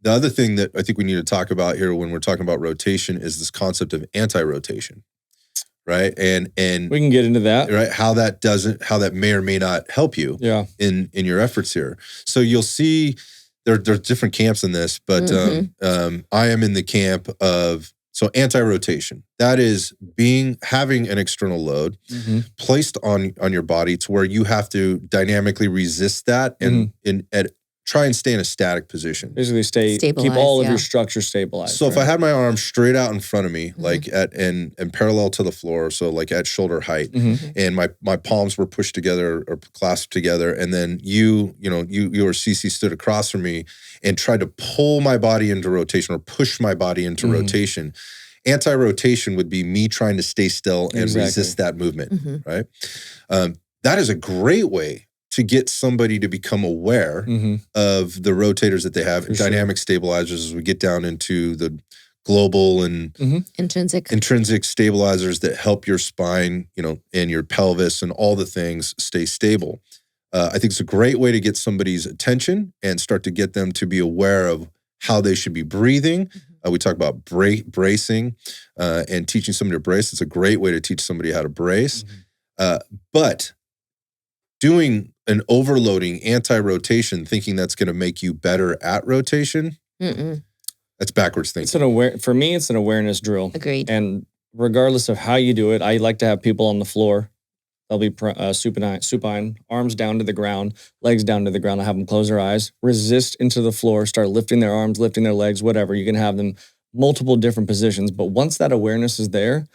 The other thing that I think we need to talk about here when we're talking about rotation is this concept of anti-rotation, right? And we can get into that, right? How that may or may not help you in your efforts here. So you'll see there's different camps in this, but I am in the camp of anti-rotation. That is having an external load placed on your body to where you have to dynamically resist that and try and stay in a static position. Basically keep all of your structure stabilized. So if I had my arms straight out in front of me, like and parallel to the floor, so like at shoulder height, and my palms were pushed together or clasped together, and then you or CeCe stood across from me and tried to pull my body into rotation or push my body into rotation. Anti-rotation would be me trying to stay still and resist that movement, right? That is a great way to get somebody to become aware of the rotators that they have, dynamic stabilizers, as we get down into the global and intrinsic stabilizers that help your spine, and your pelvis and all the things stay stable. I think it's a great way to get somebody's attention and start to get them to be aware of how they should be breathing. We talk about bracing and teaching somebody to brace. It's a great way to teach somebody how to brace. But doing an overloading anti-rotation, thinking that's going to make you better at rotation, that's backwards thinking. For me, it's an awareness drill. Agreed. And regardless of how you do it, I like to have people on the floor. They'll be supine, arms down to the ground, legs down to the ground. I have them close their eyes, resist into the floor, start lifting their arms, lifting their legs, whatever. You can have them multiple different positions. But once that awareness is there,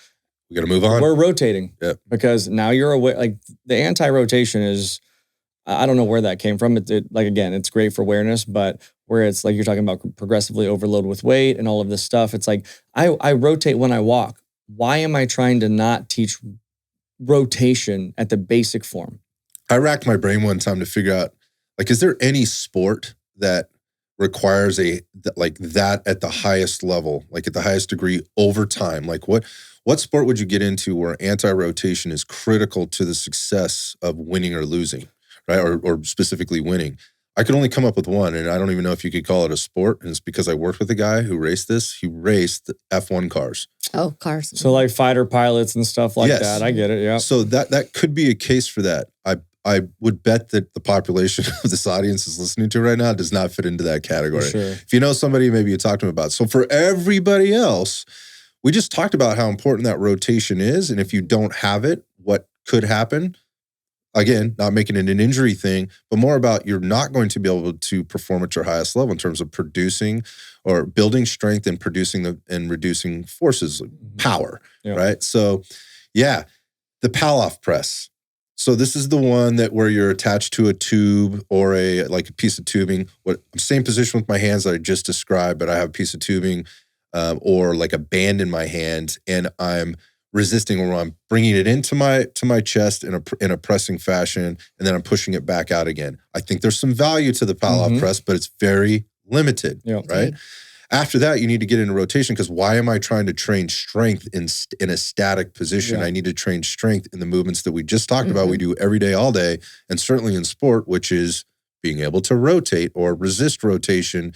we got to move on. We're rotating. Yep. Because now you're aware, like the anti-rotation is, I don't know where that came from. Again, it's great for awareness, but where it's like you're talking about progressively overload with weight and all of this stuff, it's like I rotate when I walk. Why am I trying to not teach rotation at the basic form? I racked my brain one time to figure out, is there any sport that requires that at the highest level, like at the highest degree over time? Like what sport would you get into where anti-rotation is critical to the success of winning or losing? Right, or specifically winning. I could only come up with one, and I don't even know if you could call it a sport. And it's because I worked with a guy who raced this. He raced F1 cars. Oh, cars. So like fighter pilots and stuff like that. I get it. Yeah. So that could be a case for that. I would bet that the population of this audience is listening to right now does not fit into that category. For sure. If you know somebody, maybe you talk to them about it. So for everybody else, we just talked about how important that rotation is, and if you don't have it, what could happen? Again, not making it an injury thing, but more about you're not going to be able to perform at your highest level in terms of producing or building strength and producing and reducing forces, power, right? So, the Palloff press. So this is the one where you're attached to a tube or a piece of tubing. Same position with my hands that I just described, but I have a piece of tubing or like a band in my hand, and I'm resisting, or I'm bringing it into my chest in a pressing fashion, and then I'm pushing it back out again. I think there's some value to the Palloff press, but it's very limited, right? After that, you need to get into rotation, because why am I trying to train strength in a static position? I need to train strength in the movements that we just talked about. We do every day, all day, and certainly in sport, which is being able to rotate or resist rotation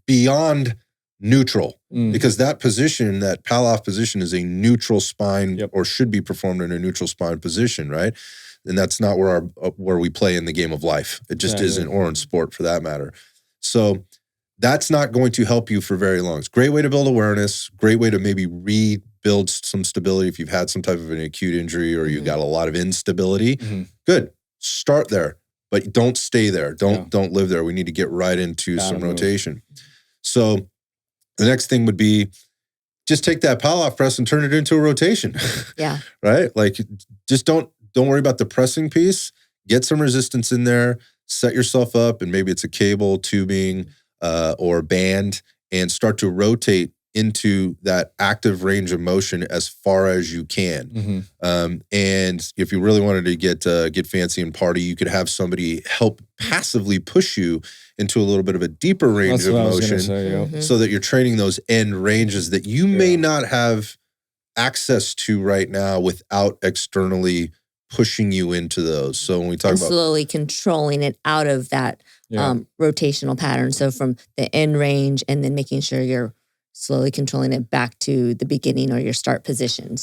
beyond neutral, because that position, that Palloff position, is a neutral spine or should be performed in a neutral spine position, right? And that's not where we play in the game of life. It just isn't, or in sport for that matter. So that's not going to help you for very long. It's a great way to build awareness, great way to maybe rebuild some stability if you've had some type of an acute injury or you got a lot of instability. Good. Start there, but don't stay there. Don't live there. We need to get right into some rotation. So the next thing would be just take that Palloff press and turn it into a rotation. Right? Like, just don't worry about the pressing piece. Get some resistance in there. Set yourself up, and maybe it's a cable, tubing, or band, and start to rotate into that active range of motion as far as you can. And if you really wanted to get fancy and party, you could have somebody help passively push you into a little bit of a deeper range of motion, so that you're training those end ranges that you may not have access to right now without externally pushing you into those. So when we talk and about slowly controlling it out of that Yeah. rotational pattern. So from the end range and then making sure you're slowly controlling it back to the beginning or your start position.